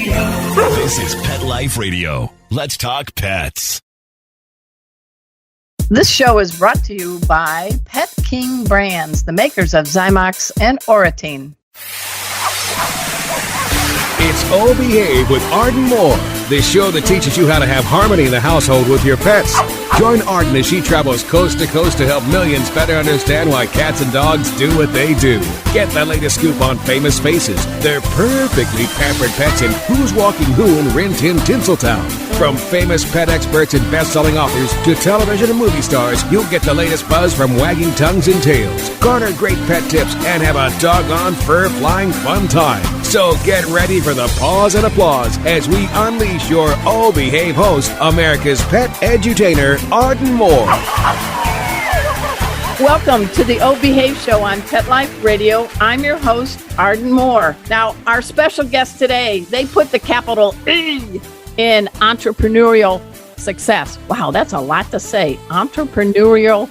This is Pet Life Radio. Let's talk pets. This show is brought to you by Pet King Brands, the makers of Zymox and Oratine. It's Oh Behave with Arden Moore, the show that teaches you how to have harmony in the household with your pets. Join Arden as she travels coast to coast to help millions better understand why cats and dogs do what they do. Get the latest scoop on famous faces, their perfectly pampered pets, and who's walking who in Rin Tin Tinseltown. From famous pet experts and best-selling authors to television and movie stars, you'll get the latest buzz from wagging tongues and tails. Garner great pet tips and have a doggone fur-flying fun time. So get ready for the pause and applause as we unleash your Oh Behave host, America's pet edutainer, Arden Moore. Welcome to the Oh Behave Show on Pet Life Radio. I'm your host, Arden Moore. Now, our special guest today, they put the capital E in entrepreneurial success. Wow, that's a lot to say. Entrepreneurial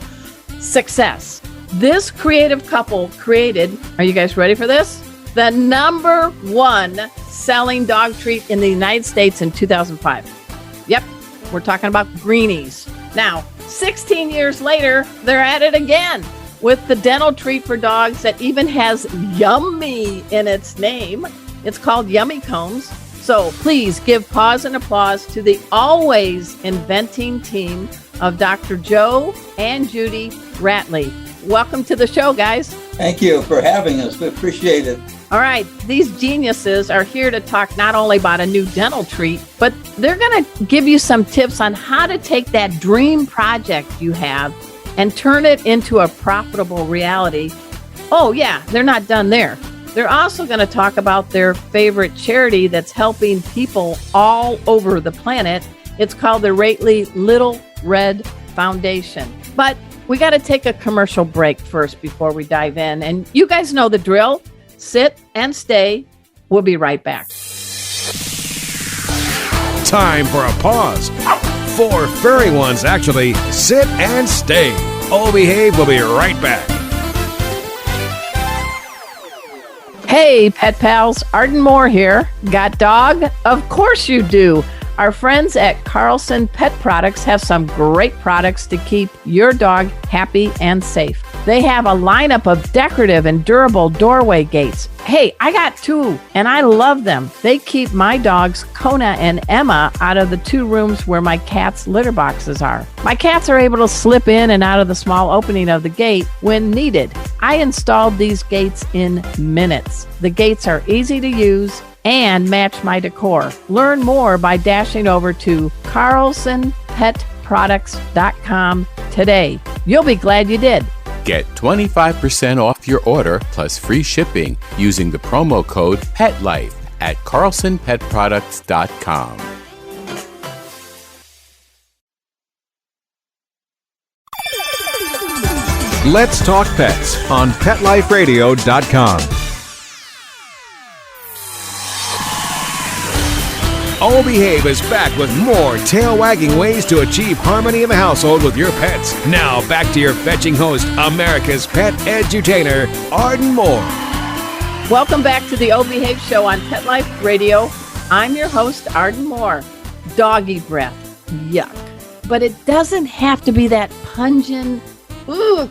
success. This creative couple created, are you guys ready for this? The number one selling dog treat in the United States in 2005. Yep, we're talking about Greenies. Now, 16 years later, they're at it again with the dental treat for dogs that even has yummy in its name. It's called Yummy Cones. So please give pause and applause to the always inventing team of Dr. Joe and Judy Roethli. Welcome to the show, guys. Thank you for having us. We appreciate it. All right, these geniuses are here to talk not only about a new dental treat, but they're going to give you some tips on how to take that dream project you have and turn it into a profitable reality. Oh, yeah, they're not done there. They're also going to talk about their favorite charity that's helping people all over the planet. It's called the Roethli Little Red Foundation. But we got to take a commercial break first before we dive in. And you guys know the drill. Sit and stay. We'll be right back. Time for a pause. 4 furry ones, actually. Sit and stay. Oh Behave will be right back. Hey, pet pals. Arden Moore here. Got dog? Of course you do. Our friends at Carlson Pet Products have some great products to keep your dog happy and safe. They have a lineup of decorative and durable doorway gates. Hey, I got 2, and I love them. They keep my dogs, Kona and Emma, out of the 2 rooms where my cats' litter boxes are. My cats are able to slip in and out of the small opening of the gate when needed. I installed these gates in minutes. The gates are easy to use and match my decor. Learn more by dashing over to carlsonpetproducts.com today. You'll be glad you did. Get 25% off your order plus free shipping using the promo code PETLIFE at carlsonpetproducts.com. Let's talk pets on PetLifeRadio.com. Oh Behave is back with more tail-wagging ways to achieve harmony in the household with your pets. Now, back to your fetching host, America's pet edutainer, Arden Moore. Welcome back to the Oh Behave Show on Pet Life Radio. I'm your host, Arden Moore. Doggy breath. Yuck. But it doesn't have to be that pungent,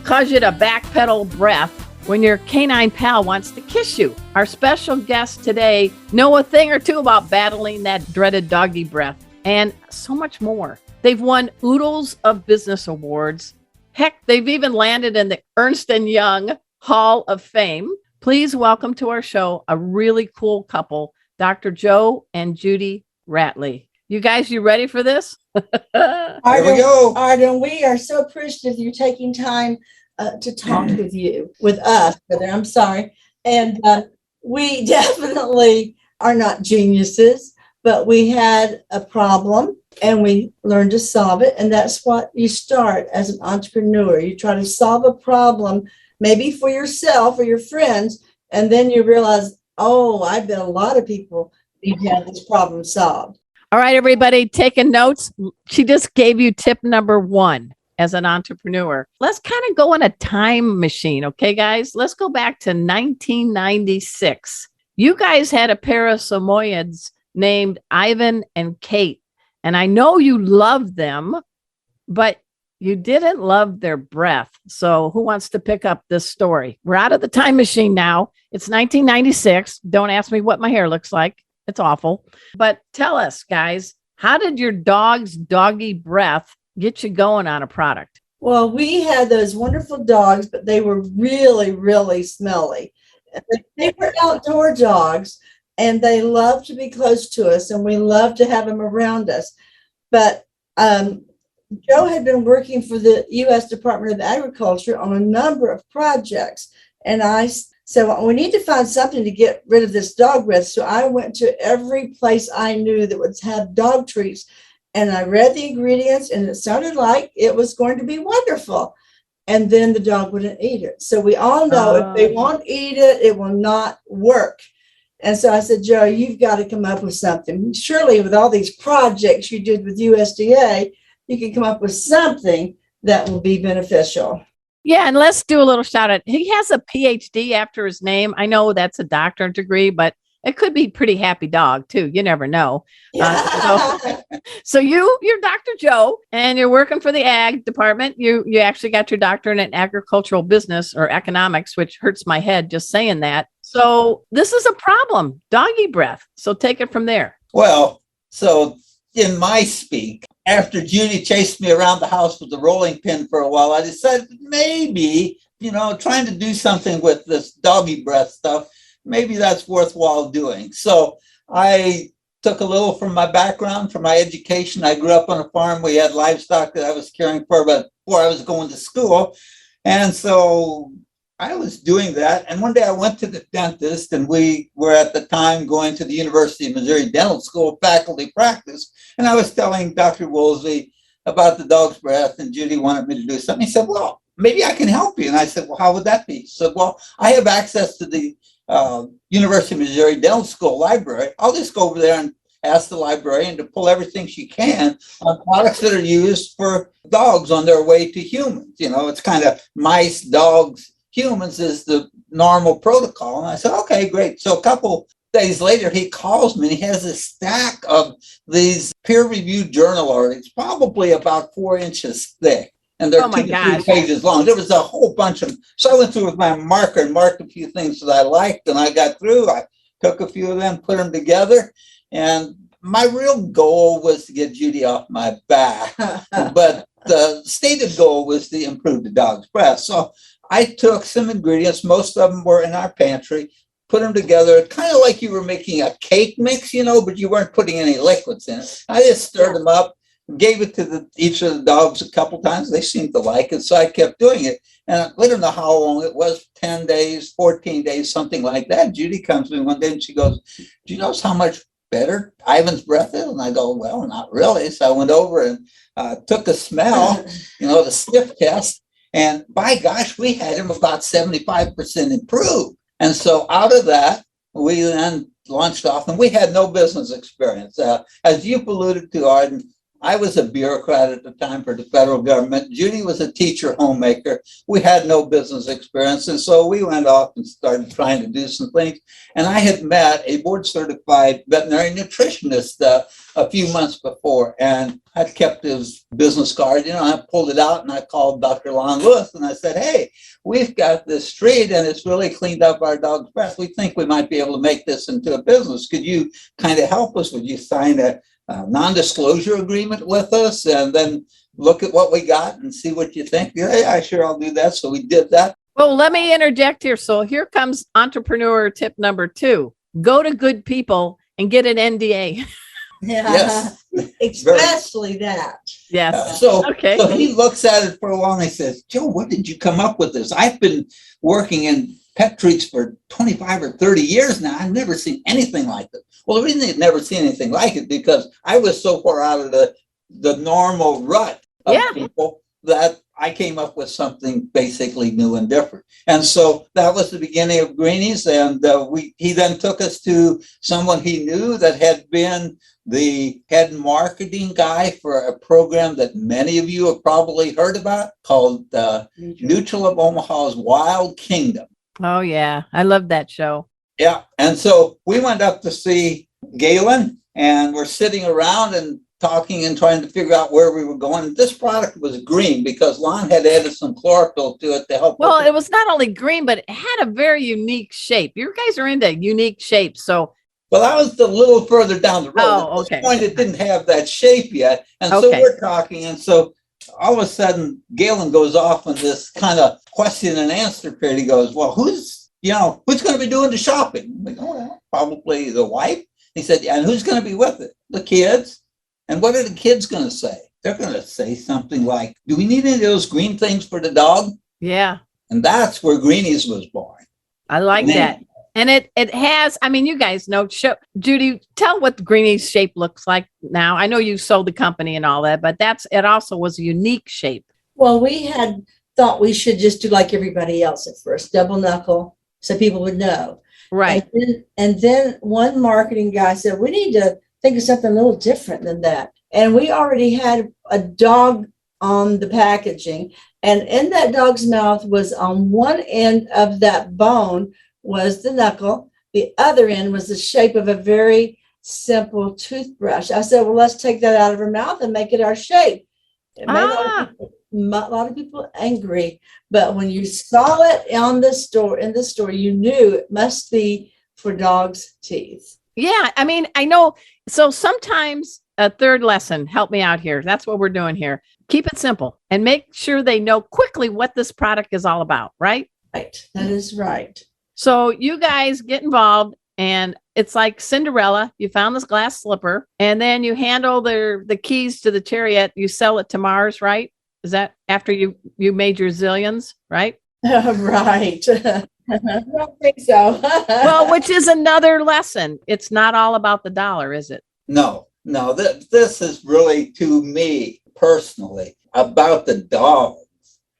cause you to backpedal breath when your canine pal wants to kiss you. Our special guests today know a thing or two about battling that dreaded doggy breath and so much more. They've won oodles of business awards. Heck, they've even landed in the Ernst & Young Hall of Fame. Please welcome to our show a really cool couple, Dr. Joe and Judy Roethli. You guys, you ready for this? Here we go. Arden, we are so appreciative you're taking time to talk with us. I'm sorry. And we definitely are not geniuses, but we had a problem and we learned to solve it. And that's what you start as an entrepreneur. You try to solve a problem, maybe for yourself or your friends, and then you realize, oh, I bet a lot of people need to have this problem solved. All right, everybody, taking notes. She just gave you tip number 1. As an entrepreneur. Let's kind of go in a time machine, okay, guys? Let's go back to 1996. You guys had a pair of Samoyeds named Ivan and Kate. And I know you love them, but you didn't love their breath. So who wants to pick up this story? We're out of the time machine now. It's 1996. Don't ask me what my hair looks like. It's awful. But tell us, guys, how did your dog's doggy breath get you going on a product? Well, we had those wonderful dogs, but they were really, really smelly. They were outdoor dogs, and they loved to be close to us, and we loved to have them around us. But Joe had been working for the U.S. Department of Agriculture on a number of projects. And I said, well, we need to find something to get rid of this dog breath. So I went to every place I knew that would have dog treats. And I read the ingredients, and it sounded like it was going to be wonderful. And then the dog wouldn't eat it. So we all know if they won't eat it, it will not work. And so I said, Joe, you've got to come up with something. Surely with all these projects you did with USDA, you can come up with something that will be beneficial. Yeah, and let's do a little shout out. He has a PhD after his name. I know that's a doctorate degree, but it could be pretty happy dog too. You never know. So you're Dr. Joe, and you're working for the ag department. You actually got your doctorate in agricultural business or economics, which hurts my head just saying that. So this is a problem, doggy breath. So take it from there. Well, so in my speak, after Judy chased me around the house with the rolling pin for a while, I decided maybe, trying to do something with this doggy breath stuff, maybe that's worthwhile doing. So I took a little from my background, from my education. I grew up on a farm. We had livestock that I was caring for before I was going to school. And so I was doing that. And one day I went to the dentist, and we were at the time going to the University of Missouri Dental School faculty practice. And I was telling Dr. Woolsey about the dog's breath, and Judy wanted me to do something. He said, well, maybe I can help you. And I said, well, how would that be? He said, well, I have access to the University of Missouri Dental School library. I'll just go over there and ask the librarian to pull everything she can on products that are used for dogs on their way to humans. It's kind of mice, dogs, humans is the normal protocol. And I said, okay, great. So a couple days later, he calls me, and he has a stack of these peer-reviewed journal articles, probably about 4 inches thick. And they're 2 to 3 pages long. There was a whole bunch of them. So I went through with my marker and marked a few things that I liked, and I got through. I took a few of them, put them together. And my real goal was to get Judy off my back. But the stated goal was to improve the dog's breath. So I took some ingredients, most of them were in our pantry, put them together, kind of like you were making a cake mix, but you weren't putting any liquids in it. I just stirred them up, gave it to each of the dogs a couple times. They seemed to like it, so I kept doing it. And I don't know how long it was, 10 days, 14 days, something like that. Judy comes to me one day and she goes, do you notice how much better Ivan's breath is? And I go, well, not really. So I went over and took a smell, the sniff test. And by gosh, we had him about 75% improved. And so out of that, we then launched off, and we had no business experience. As you've alluded to, Arden, I was a bureaucrat at the time for the federal government. Judy was a teacher homemaker. We had no business experience. And so we went off and started trying to do some things. And I had met a board certified veterinary nutritionist a few months before, and I'd kept his business card. I pulled it out and I called Dr. Lon Lewis and I said, hey, we've got this treat and it's really cleaned up our dog's breath. We think we might be able to make this into a business. Could you kind of help us? Would you sign a non-disclosure agreement with us and then look at what we got and see what you think? Yeah, sure, I'll do that. So we did that. Well, let me interject here. So here comes entrepreneur tip number 2. Go to good people and get an NDA. Yeah, yes. Especially that. Yes. So he looks at it for a while and he says, Joe, what did you come up with this? I've been working in pet treats for 25 or 30 years now. I've never seen anything like this. Well, the reason I've never seen anything like it because I was so far out of the normal rut of people that I came up with something basically new and different. And so that was the beginning of Greenies. And he then took us to someone he knew that had been the head marketing guy for a program that many of you have probably heard about called Mutual of Omaha's Wild Kingdom. Oh, yeah. I love that show. Yeah. And so we went up to see Galen and we're sitting around and talking and trying to figure out where we were going. This product was green because Lon had added some chlorophyll to it to help. Well, it was not only green, but it had a very unique shape. You guys are into unique shapes. So, well, that was a little further down the road. Oh, At this okay. point, it didn't have that shape yet. And so we're talking. And so all of a sudden, Galen goes off on this kind of question and answer period. He goes, well, who's going to be doing the shopping? We go, well, probably the wife. He said, yeah, and who's going to be with it? The kids. And what are the kids going to say? They're going to say something like, do we need any of those green things for the dog? yeah, And that's where Greenies was born. I like that. And it has, I mean, you guys know, Judy, tell what the Greenies shape looks like now. I know you sold the company and all that, but it also was a unique shape. Well, we had thought we should just do like everybody else at first, double knuckle, so people would know. Right. And then one marketing guy said, we need to think of something a little different than that. And we already had a dog on the packaging. And in that dog's mouth was on one end of that bone was the knuckle. The other end was the shape of a very simple toothbrush. I said, well, let's take that out of her mouth and make it our shape. It made a lot of people angry. But when you saw it in the store, you knew it must be for dogs' teeth. Yeah. I mean, I know. So sometimes a third lesson, help me out here. That's what we're doing here. Keep it simple and make sure they know quickly what this product is all about, right? Right. That is right. So you guys get involved and it's like Cinderella. You found this glass slipper and then you handle the keys to the chariot. You sell it to Mars, right? Is that after you made your zillions, right? Right. I don't think so. Well, which is another lesson. It's not all about the dollar, is it? No. This is really, to me personally, about the dogs.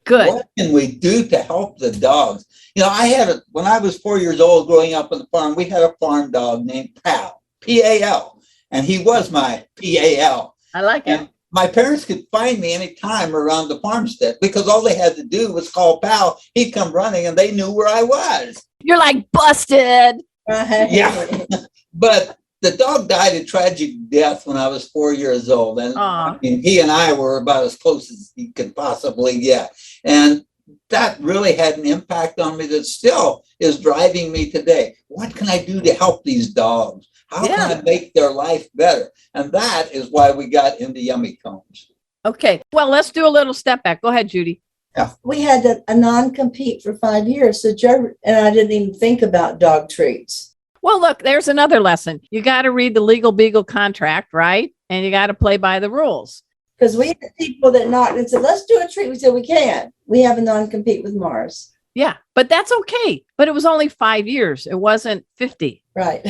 Good. What can we do to help the dogs? When I was 4 years old growing up on the farm, we had a farm dog named Pal, P-A-L, and he was my P-A-L. I like it. And my parents could find me anytime around the farmstead because all they had to do was call Pal. He'd come running and they knew where I was. You're like busted. Yeah. But the dog died a tragic death when I was 4 years old. And I mean, he and I were about as close as he could possibly get. And that really had an impact on me that still is driving me today. What can I do to help these dogs? How can I make their life better? And that is why we got into Yummy Combs. Okay. Well, let's do a little step back. Go ahead, Judy. Yeah. We had a non-compete for 5 years. So Joe and I didn't even think about dog treats. Well, look, there's another lesson. You got to read the legal beagle contract, right? And you got to play by the rules. Because we had people that knocked and said, let's do a treat. We said, we can't. We have a non-compete with Mars. Yeah, but that's okay. But it was only 5 years. It wasn't 50. Right.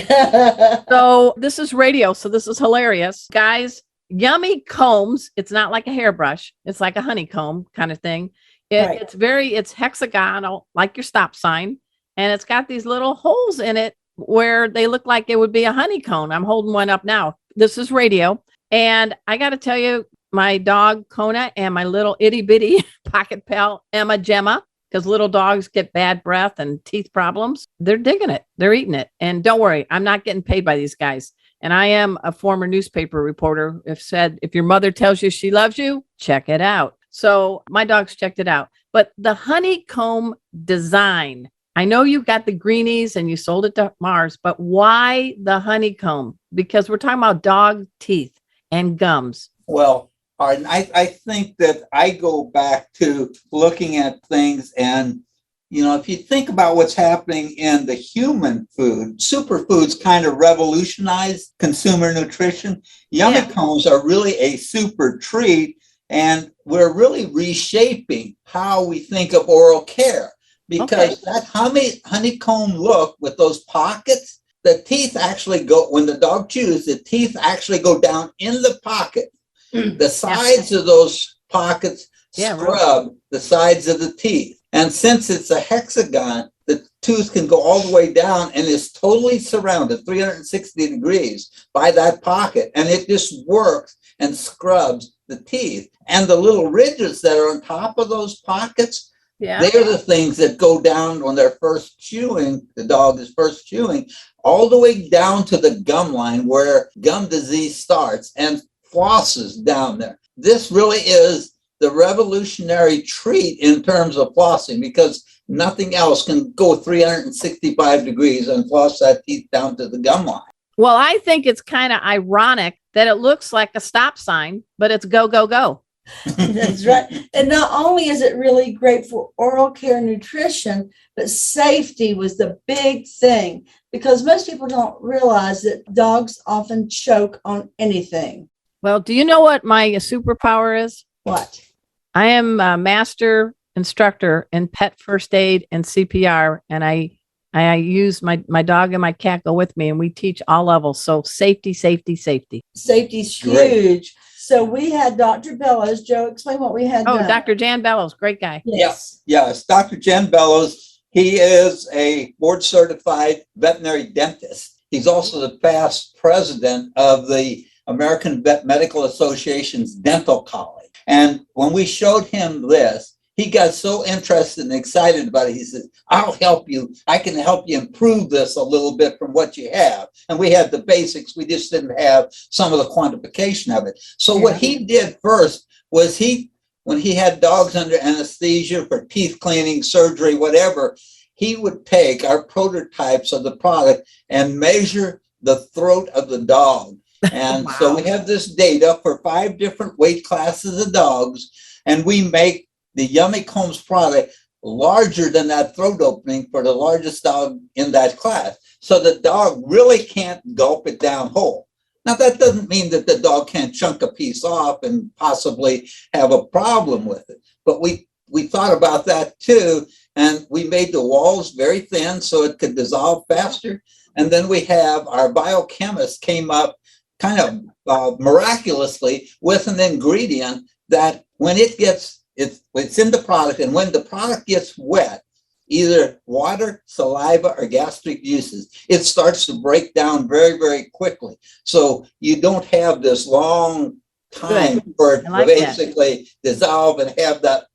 So this is radio. So this is hilarious. Guys, Yummy Combs. It's not like a hairbrush. It's like a honeycomb kind of thing. Right. It's hexagonal, like your stop sign. And it's got these little holes in it where they look like it would be a honeycomb. I'm holding one up now. This is radio. And I got to tell you, my dog Kona and my little itty bitty pocket pal Gemma, because little dogs get bad breath and teeth problems. They're digging it. They're eating it. And don't worry, I'm not getting paid by these guys. And I am a former newspaper reporter. If your mother tells you she loves you, check it out. So my dogs checked it out. But the honeycomb design, I know you got the greenies and you sold it to Mars, but why the honeycomb? Because we're talking about dog teeth and gums. Well, I think that I go back to looking at things and, if you think about what's happening in the human food, superfoods kind of revolutionized consumer nutrition. Yummy Combs are really a super treat, and we're really reshaping how we think of oral care because that honeycomb look with those pockets, the teeth actually go, when the dog chews, the teeth actually go down in the pocket. The sides of those pockets scrub the sides of the teeth. And since it's a hexagon, the tooth can go all the way down and is totally surrounded 360 degrees by that pocket. And it just works and scrubs the teeth. And the little ridges that are on top of those pockets, Yeah. They are the things that go down when they're first chewing, the dog is first chewing, all the way down to the gum line where gum disease starts and flosses down there. This really is the revolutionary treat in terms of flossing, because nothing else can go 365 degrees and floss that teeth down to the gum line. Well, I think it's kind of ironic that it looks like a stop sign, but it's go, go, go. That's right. And not only is it really great for oral care nutrition, but safety was the big thing, because most people don't realize that dogs often choke on anything. Well, do you know what my superpower is? What? I am a master instructor in pet first aid and CPR, and I use my dog and my cat go with me, and we teach all levels. So safety. Safety's huge. Great. So we had Dr. Bellows. Joe, explain what we had done. Dr. Jan Bellows, great guy. Yes. Yes, Dr. Jen Bellows. He is a board certified veterinary dentist. He's also the past president of the American Vet Medical Association's Dental College. And when we showed him this, he got so interested and excited about it. He said, I'll help you. I can help you improve this a little bit from what you have. And we had the basics. We just didn't have some of the quantification of it. So what he did first was when he had dogs under anesthesia for teeth cleaning, surgery, whatever, he would take our prototypes of the product and measure the throat of the dog. And Wow. So we have this data for 5 different weight classes of dogs, and we make the Yummy Combs product larger than that throat opening for the largest dog in that class. So the dog really can't gulp it down whole. Now, that doesn't mean that the dog can't chunk a piece off and possibly have a problem with it. But we thought about that too. And we made the walls very thin so it could dissolve faster. And then we have our biochemist came up kind of miraculously with an ingredient that when it's in the product, and when the product gets wet, either water, saliva, or gastric juices, it starts to break down very, very quickly. So you don't have this long time for it to basically dissolve and have that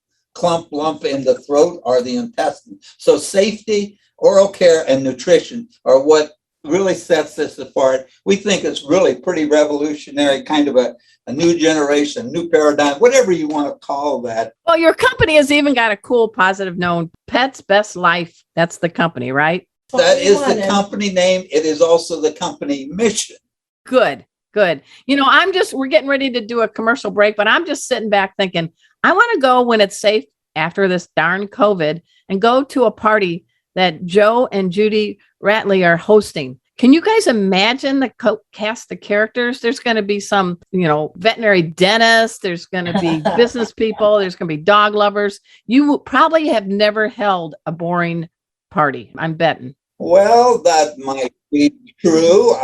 lump in the throat or the intestine. So safety, oral care, and nutrition are what really sets this apart. We think it's really pretty revolutionary, kind of a new generation, new paradigm, whatever you want to call that. Well, your company has even got a cool positive note. Pets Best Life. That's the company, right? That is the company name. It is also the company mission. Good. You know, we're getting ready to do a commercial break, but I'm just sitting back thinking, I want to go when it's safe after this darn COVID and go to a party that Joe and Judy Roethli are hosting. Can you guys imagine the cast of characters? There's going to be some, veterinary dentists. There's going to be business people. There's going to be dog lovers. You probably have never held a boring party, I'm betting. Well, that might be true.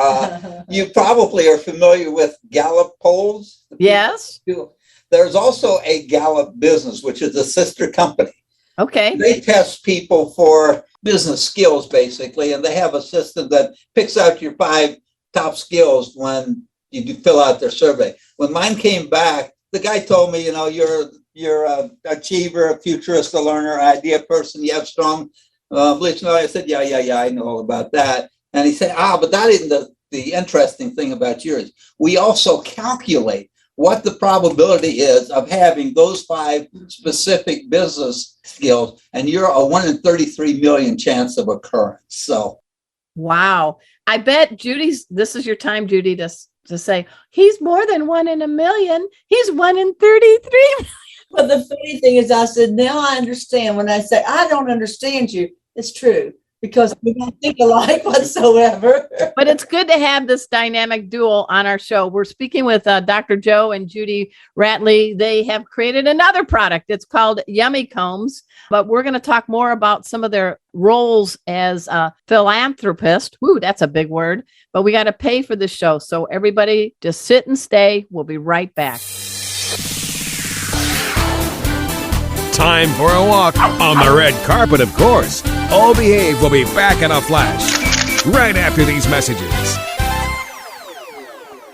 You probably are familiar with Gallup polls. Yes. There's also a Gallup Business, which is a sister company. Okay. They test people for business skills, basically, and they have a system that picks out your 5 top skills when you do fill out their survey. When mine came back, the guy told me, you're an achiever, a futurist, a learner, idea person, you have strong beliefs. I said, yeah, I know all about that. And he said, but that isn't the interesting thing about yours. We also calculate what the probability is of having those 5 specific business skills, and you're a 1 in 33 million chance of occurrence. So, wow. I bet this is your time, Judy, to say, he's more than 1 in a million. He's 1 in 33 million. But the funny thing is, I said, now I understand. When I say, I don't understand you, it's true. Because we don't think alike whatsoever. But it's good to have this dynamic duo on our show. We're speaking with Dr. Joe and Judy Roethli. They have created another product. It's called Yummy Combs. But we're going to talk more about some of their roles as a philanthropist. Woo, that's a big word. But we got to pay for this show. So everybody just sit and stay. We'll be right back. Time for a walk on the red carpet, of course. All Behave will be back in a flash right after these messages.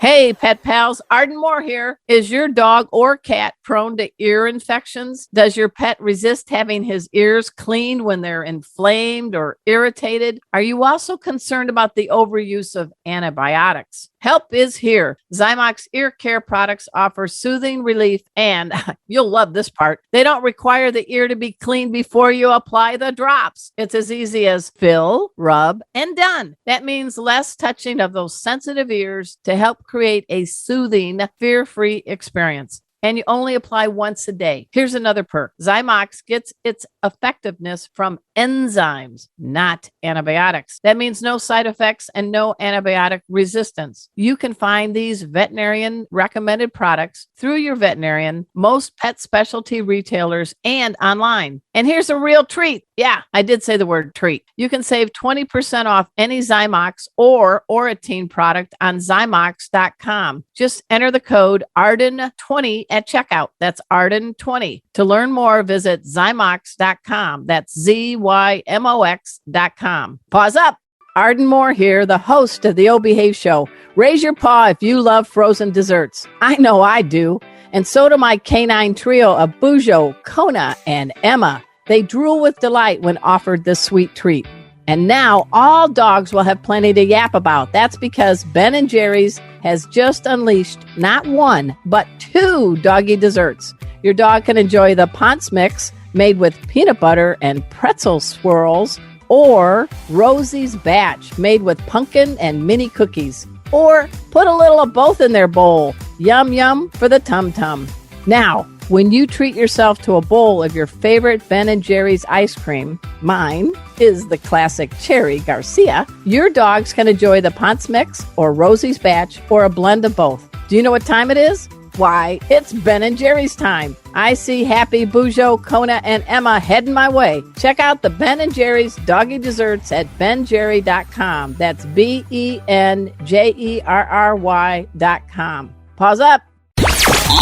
Hey, pet pals, Arden Moore here. Is your dog or cat prone to ear infections? Does your pet resist having his ears cleaned when they're inflamed or irritated? Are you also concerned about the overuse of antibiotics? Help is here. Zymox ear care products offer soothing relief and you'll love this part. They don't require the ear to be cleaned before you apply the drops. It's as easy as fill, rub, and done. That means less touching of those sensitive ears to help create a soothing, fear-free experience. And you only apply once a day. Here's another perk. Zymox gets its effectiveness from enzymes, not antibiotics. That means no side effects and no antibiotic resistance. You can find these veterinarian recommended products through your veterinarian, most pet specialty retailers, and online. And here's a real treat. Yeah, I did say the word treat. You can save 20% off any Zymox or Oratine product on Zymox.com. Just enter the code Arden20 at checkout. That's Arden20. To learn more, visit Zymox.com. That's ZYMOX.com. Pause up. Arden Moore here, the host of the O Behave Show. Raise your paw if you love frozen desserts. I know I do. And so do my canine trio of Bujo, Kona, and Emma. They drool with delight when offered this sweet treat. And now all dogs will have plenty to yap about. That's because Ben & Jerry's has just unleashed not one, but 2 doggy desserts. Your dog can enjoy the Ponce Mix made with peanut butter and pretzel swirls, or Rosie's Batch made with pumpkin and mini cookies. Or put a little of both in their bowl. Yum, yum for the tum-tum. Now, when you treat yourself to a bowl of your favorite Ben & Jerry's ice cream, mine is the classic Cherry Garcia, your dogs can enjoy the Ponce Mix or Rosie's Batch or a blend of both. Do you know what time it is? Why, it's Ben & Jerry's time. I see happy Bujo, Kona, and Emma heading my way. Check out the Ben & Jerry's doggy desserts at benjerry.com. That's BenJerry.com. Pause up.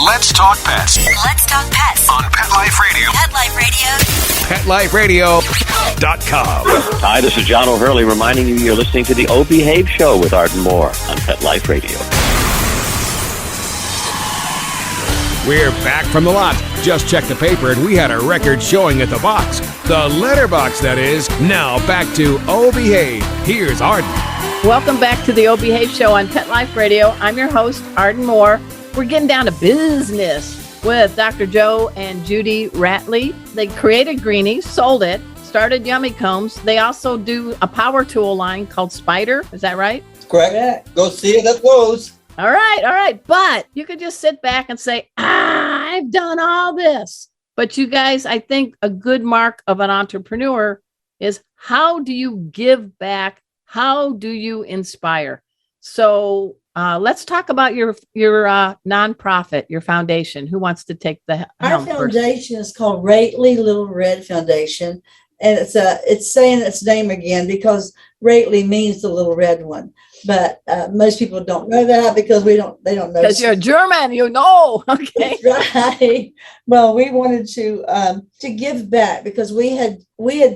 Let's talk pets Let's talk pets on Pet Life Radio. Pet Life Radio. PetLifeRadio.com. Hi, this is John O'Hurley reminding you you're listening to the O Behave Show with Arden Moore on Pet Life Radio. We're back from the lot. Just checked the paper and we had a record showing at the box. The letterbox, that is. Now back to O Behave. Here's Arden. Welcome back to the O Behave Show on Pet Life Radio. I'm your host, Arden Moore. We're getting down to business with Dr. Joe and Judy Roethli. They created Greenie, sold it, started Yummy Combs. They also do a power tool line called Spider. Is that right? Correct. Go see it at Lowe's. All right. But you could just sit back and say, I've done all this. But you guys, I think a good mark of an entrepreneur is how do you give back? How do you inspire? So let's talk about your nonprofit, your foundation. Who wants to take the helm? Our foundation is called Roethli Little Red Foundation, and it's saying its name again because Roethli means the little red one. But most people don't know that because they don't know. Because you're German, you know. Okay, that's right. Well, we wanted to give back because we had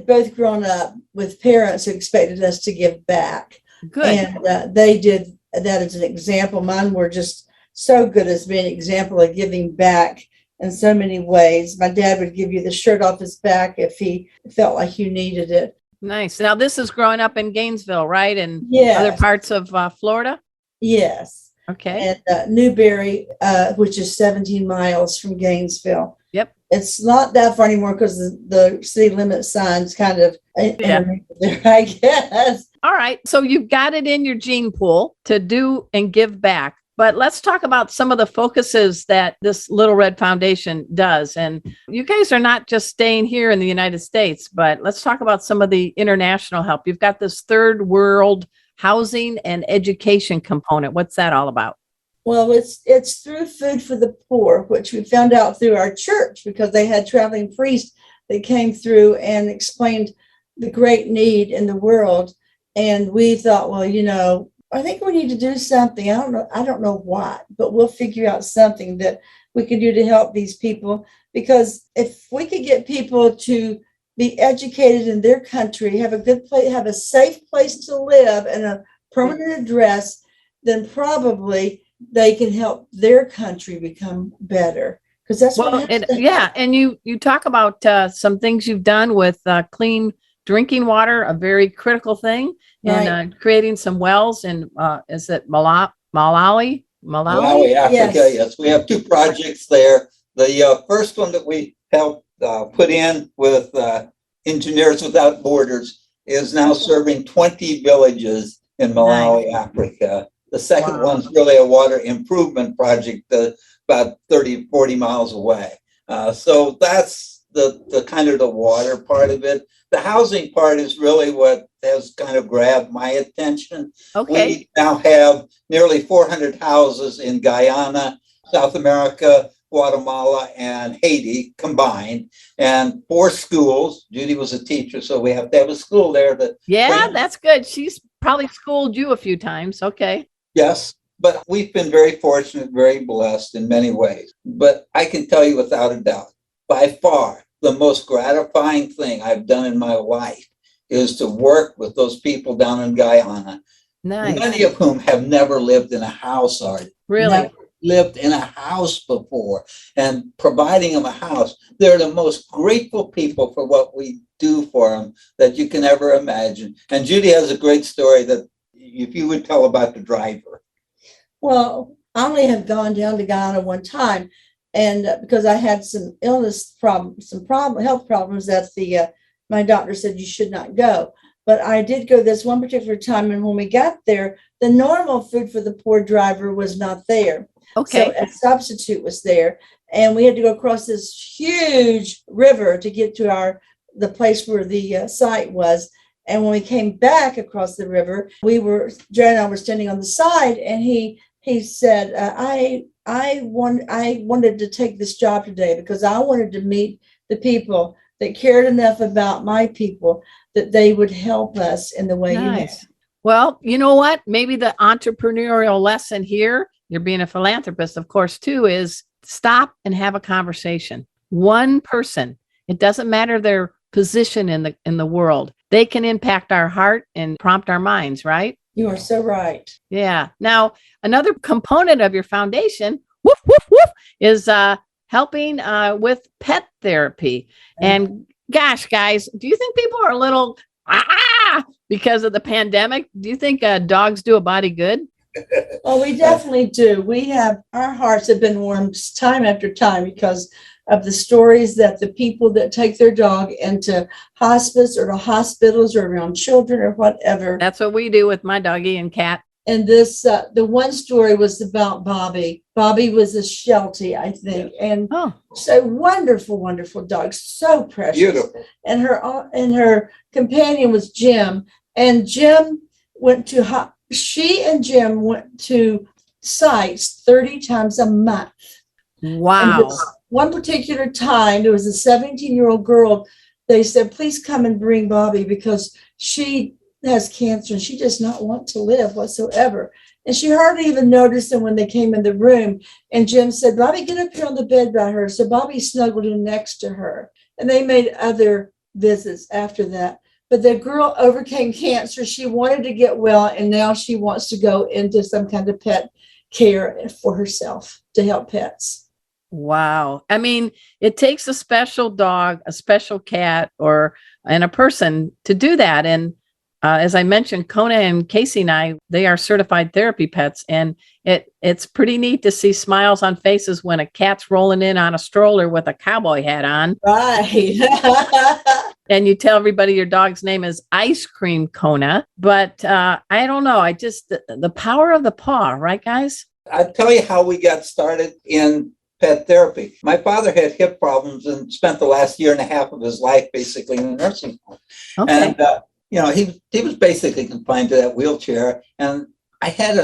both grown up with parents who expected us to give back. Good, and they did. That is an example. Mine were just so good as being an example of giving back in so many ways. My dad would give you the shirt off his back if he felt like you needed it. Nice. Now, this is growing up in Gainesville, right? And other parts of Florida? Yes. Okay. And Newberry, which is 17 miles from Gainesville. Yep. It's not that far anymore because the city limit sign's kind of there, I guess. All right. So you've got it in your gene pool to do and give back. But let's talk about some of the focuses that this Little Red Foundation does. And you guys are not just staying here in the United States, but let's talk about some of the international help. You've got this third world housing and education component. What's that all about? Well, it's through Food for the Poor, which we found out through our church because they had traveling priests that came through and explained the great need in the world. And we thought, well, I think we need to do something. I don't know what, but we'll figure out something that we can do to help these people. Because if we could get people to be educated in their country, have a good place, have a safe place to live and a permanent address, then probably they can help their country become better. Because that's what and you talk about some things you've done with clean drinking water, a very critical thing, and creating some wells in is it Malawi, Africa. Yes, we have 2 projects there. The first one that we helped put in with Engineers Without Borders is now serving 20 villages in Malawi, Africa. The second one's really a water improvement project about 30, 40 miles away. So that's the kind of the water part of it. The housing part is really what has kind of grabbed my attention. Okay. We now have nearly 400 houses in Guyana, South America, Guatemala, and Haiti combined, and 4 schools. Judy was a teacher, so we have to have a school there. That's good. She's probably schooled you a few times. Okay. Yes, but we've been very fortunate, very blessed in many ways. But I can tell you without a doubt, by far, the most gratifying thing I've done in my life is to work with those people down in Guyana. Nice. Many of whom have never lived in a house, Really? Never lived in a house before, and providing them a house. They're the most grateful people for what we do for them that you can ever imagine. And Judy has a great story that if you would tell about the driver. Well, I only have gone down to Guyana one time, and because I had some illness problems, health problems that my doctor said you should not go. But I did go this one particular time, and when we got there, the normal food for the poor driver was not there. Okay. So a substitute was there, and we had to go across this huge river to get to the place where the site was. And when we came back across the river, Jared and I were standing on the side, and he said, I wanted to take this job today because I wanted to meet the people that cared enough about my people that they would help us in the way you have. Well, you know what? Maybe the entrepreneurial lesson here, you're being a philanthropist, of course, too, is stop and have a conversation. One person, it doesn't matter their position in the world. They can impact our heart and prompt our minds, right? You are so right. Yeah. Now, another component of your foundation, is helping with pet therapy. And gosh, guys, do you think people are a little because of the pandemic? Do you think dogs do a body good? Oh, we definitely do. Our hearts have been warmed time after time because of the stories that the people that take their dog into hospice or to hospitals or around children or whatever. That's what we do with my doggy and cat. And this, the one story was about Bobby. Bobby was a Sheltie, I think, and so wonderful, wonderful dog, so precious. Beautiful. And her companion was Jim, and Jim she and Jim went to sites 30 times a month. Wow. One particular time, there was a 17-year-old girl. They said, please come and bring Bobby because she has cancer and she does not want to live whatsoever. And she hardly even noticed them when they came in the room. And Jim said, Bobby, get up here on the bed by her. So Bobby snuggled in next to her. And they made other visits after that. But the girl overcame cancer. She wanted to get well. And now she wants to go into some kind of pet care for herself to help pets. Wow. I mean, it takes a special dog, a special cat, and a person to do that. And as I mentioned, Kona and Casey and I, they are certified therapy pets. And it's pretty neat to see smiles on faces when a cat's rolling in on a stroller with a cowboy hat on. Right. And you tell everybody your dog's name is Ice Cream Kona. But I don't know. The power of the paw, right, guys? I'll tell you how we got started in pet therapy. My father had hip problems and spent the last year and a half of his life basically in a nursing home. Okay. And, he was basically confined to that wheelchair. And I had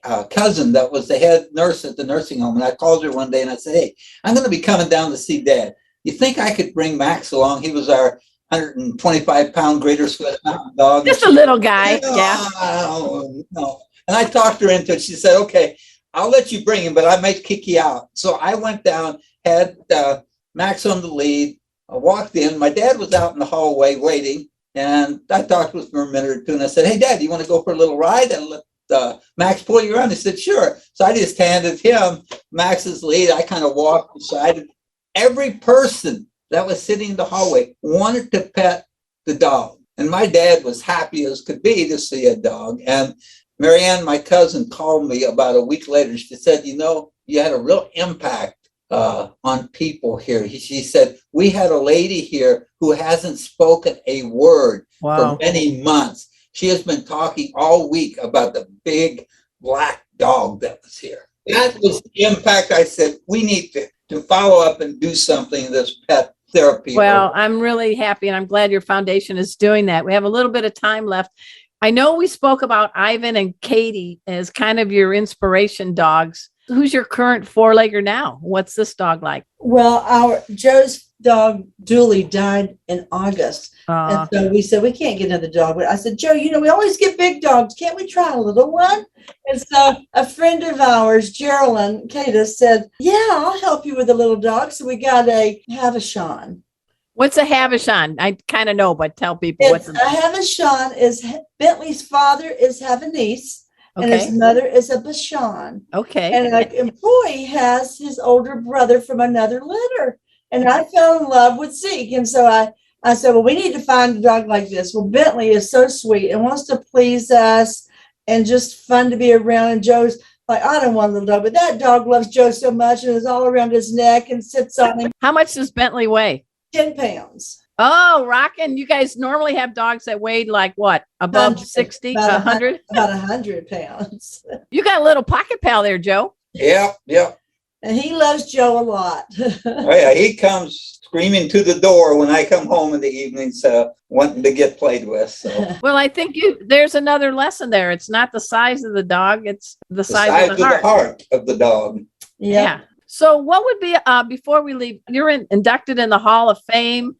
a cousin that was the head nurse at the nursing home. And I called her one day and I said, hey, I'm going to be coming down to see Dad. You think I could bring Max along? He was our 125-pound Greater Swiss Mountain Dog. Just a little guy. No. And I talked her into it. She said, okay, I'll let you bring him, but I might kick you out. So I went down, had Max on the lead. I walked in. My dad was out in the hallway waiting. And I talked with him for a minute or two. And I said, hey, Dad, do you want to go for a little ride and let Max pull you around? He said, sure. So I just handed him Max's lead. I kind of walked beside him. Every person that was sitting in the hallway wanted to pet the dog. And my dad was happy as could be to see a dog. And Marianne, my cousin, called me about a week later. She said, you know, you had a real impact on people here. She said, we had a lady here who hasn't spoken a word for many months. She has been talking all week about the big black dog that was here. That was the impact. I said, we need to follow up and do something in this pet therapy. Well, I'm really happy and I'm glad your foundation is doing that. We have a little bit of time left. I know we spoke about Ivan and Katie as kind of your inspiration dogs. Who's your current four-legger now? What's this dog like? Well, our Joe's dog, Judy, died in August. And so we said, we can't get another dog. But I said, Joe, you know, we always get big dogs. Can't we try a little one? And so a friend of ours, Geraldine Kata, said, yeah, I'll help you with a little dog. So we got a Havishon. What's a Havishon? I kind of know, but tell people what's a Havishon is Bentley's father is Havanese. And his mother is a Bashan. Okay. And an employee has his older brother from another litter. And I fell in love with Zeke. And so I said, well, we need to find a dog like this. Well, Bentley is so sweet and wants to please us and just fun to be around. And Joe's like, I don't want a little dog, but that dog loves Joe so much and is all around his neck and sits on him. How much does Bentley weigh? 10 pounds. Oh, rockin'. You guys normally have dogs that weighed like what? Above 60, 100? About 100 pounds. You got a little pocket pal there, Joe. Yeah. And he loves Joe a lot. Oh, yeah. He comes screaming to the door when I come home in the evenings, wanting to get played with. So. Well, I think there's another lesson there. It's not the size of the dog. It's the size of the heart of the dog. Yeah. So what would be, before we leave, you're inducted in the Hall of Fame.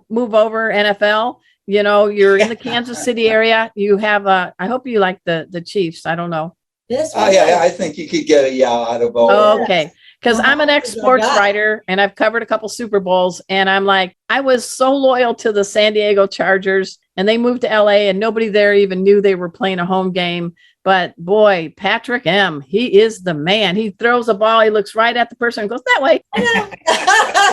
Move over NFL, you know, you're in the Kansas City area. You have I hope you like the Chiefs. I don't know. Yes. Oh, yeah. I think you could get a yeah out of all. Oh, okay. Because I'm an ex-sports writer and I've covered a couple Super Bowls. And I'm like, I was so loyal to the San Diego Chargers and they moved to LA and nobody there even knew they were playing a home game. But boy, Patrick M., he is the man. He throws a ball. He looks right at the person and goes that way.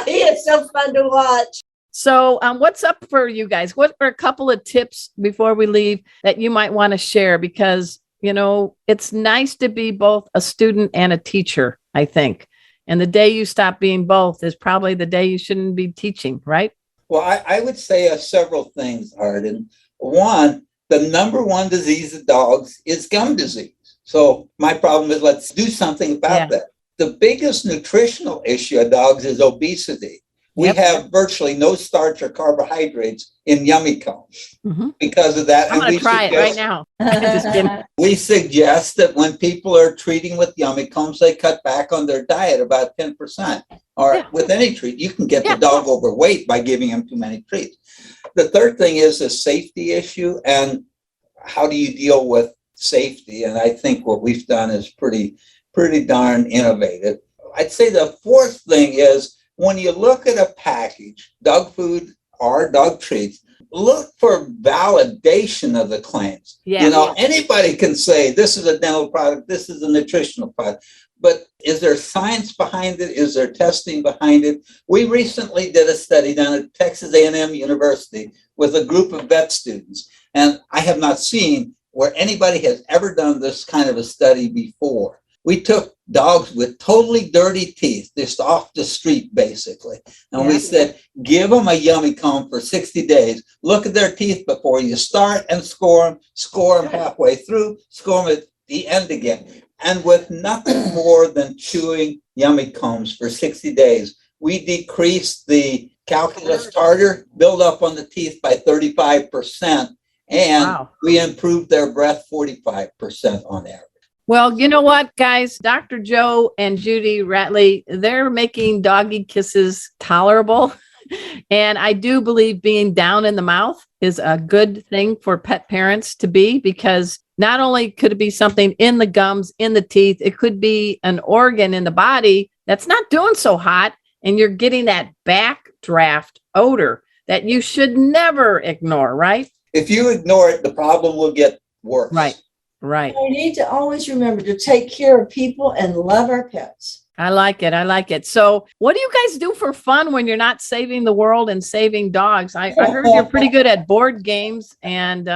He is so fun to watch. So what's up for you guys? What are a couple of tips before we leave that you might want to share? Because, you know, it's nice to be both a student and a teacher, I think. And the day you stop being both is probably the day you shouldn't be teaching, right? Well, I would say several things, Arden. One, the number one disease of dogs is gum disease. So my problem is let's do something about that. The biggest nutritional issue of dogs is obesity. We have virtually no starch or carbohydrates in yummy cones because of that. I'm going to try it right now. Just kidding. We suggest that when people are treating with yummy cones, they cut back on their diet about 10%. Or with any treat, you can get the dog overweight by giving him too many treats. The third thing is a safety issue. And how do you deal with safety? And I think what we've done is pretty darn innovative. I'd say the fourth thing is, when you look at a package, dog food or dog treats, look for validation of the claims. You know, anybody can say this is a dental product, this is a nutritional product, but is there science behind it? Is there testing behind it? We recently did a study down at Texas A&M University with a group of vet students, and I have not seen where anybody has ever done this kind of a study before. We took dogs with totally dirty teeth, just off the street, basically. And we said, give them a yummy cone for 60 days. Look at their teeth before you start and score them halfway through, score them at the end again. And with nothing more than chewing yummy cones for 60 days, we decreased the calculus tartar buildup on the teeth by 35%. And we improved their breath 45% on average. Well, you know what, guys? Dr. Joe and Judy Roethli, they're making doggy kisses tolerable. And I do believe being down in the mouth is a good thing for pet parents to be, because not only could it be something in the gums, in the teeth, it could be an organ in the body that's not doing so hot. And you're getting that backdraft odor that you should never ignore, right? If you ignore it, the problem will get worse. Right. Right. We need to always remember to take care of people and love our pets. I like it. I like it. So what do you guys do for fun when you're not saving the world and saving dogs? I heard you're pretty good at board games and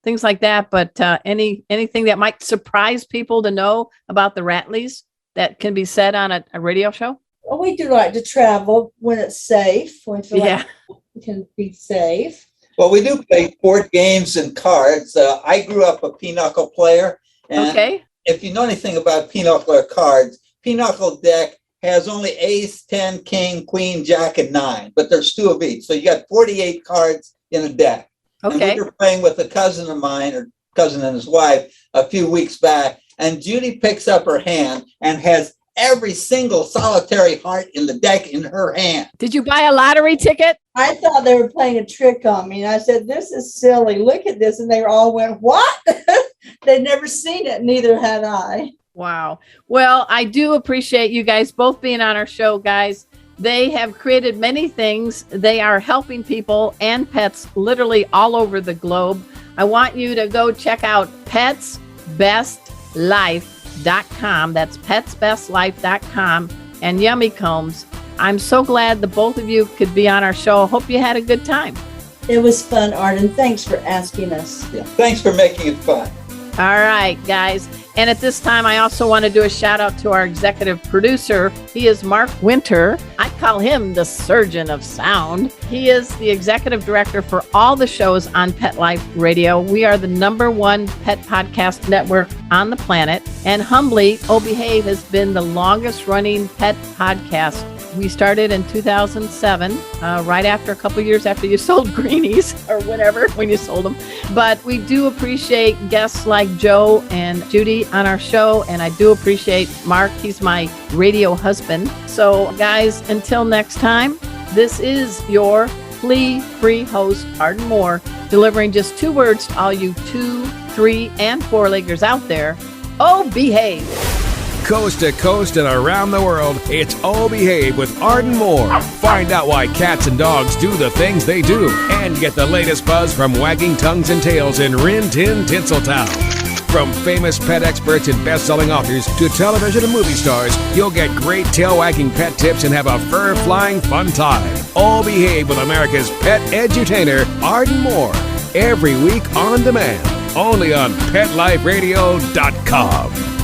things like that. But anything that might surprise people to know about the Roethlis that can be said on a radio show? Well, we do like to travel when it's safe, when we feel like we can be safe. Well, we do play board games and cards. I grew up a pinochle player. And if you know anything about pinochle cards, pinochle deck has only ace, 10, king, queen, jack, and 9, but there's 2 of each. So you got 48 cards in a deck. And we were playing with a cousin of mine, or cousin and his wife, a few weeks back, and Judy picks up her hand and has every single solitary heart in the deck in her hand. Did you buy a lottery ticket? I thought they were playing a trick on me. And I said, this is silly. Look at this. And they all went, what? They'd never seen it. Neither had I. Wow. Well, I do appreciate you guys both being on our show, guys. They have created many things. They are helping people and pets literally all over the globe. I want you to go check out petsbestlife.com. That's petsbestlife.com. And Yummy Combs. I'm so glad the both of you could be on our show. Hope you had a good time. It was fun, Arden. Thanks for asking us. Yeah. Thanks for making it fun. All right, guys. And at this time, I also want to do a shout out to our executive producer. He is Mark Winter. I call him the surgeon of sound. He is the executive director for all the shows on Pet Life Radio. We are the #1 pet podcast network on the planet. And humbly, Oh Behave has been the longest running pet podcast. We started in 2007, right after a couple years after you sold Greenies or whatever, when you sold them. But we do appreciate guests like Joe and Judy on our show. And I do appreciate Mark. He's my radio husband. So guys, until next time, this is your flea-free host, Arden Moore, delivering just 2 words to all you 2, 3, and 4-leggers out there. Oh, behave. Coast to coast and around the world, it's Oh Behave with Arden Moore. Find out why cats and dogs do the things they do and get the latest buzz from wagging tongues and tails in Rin Tin Tinseltown. From famous pet experts and best-selling authors to television and movie stars, you'll get great tail-wagging pet tips and have a fur-flying fun time. Oh Behave with America's pet edutainer, Arden Moore. Every week on demand, only on PetLifeRadio.com.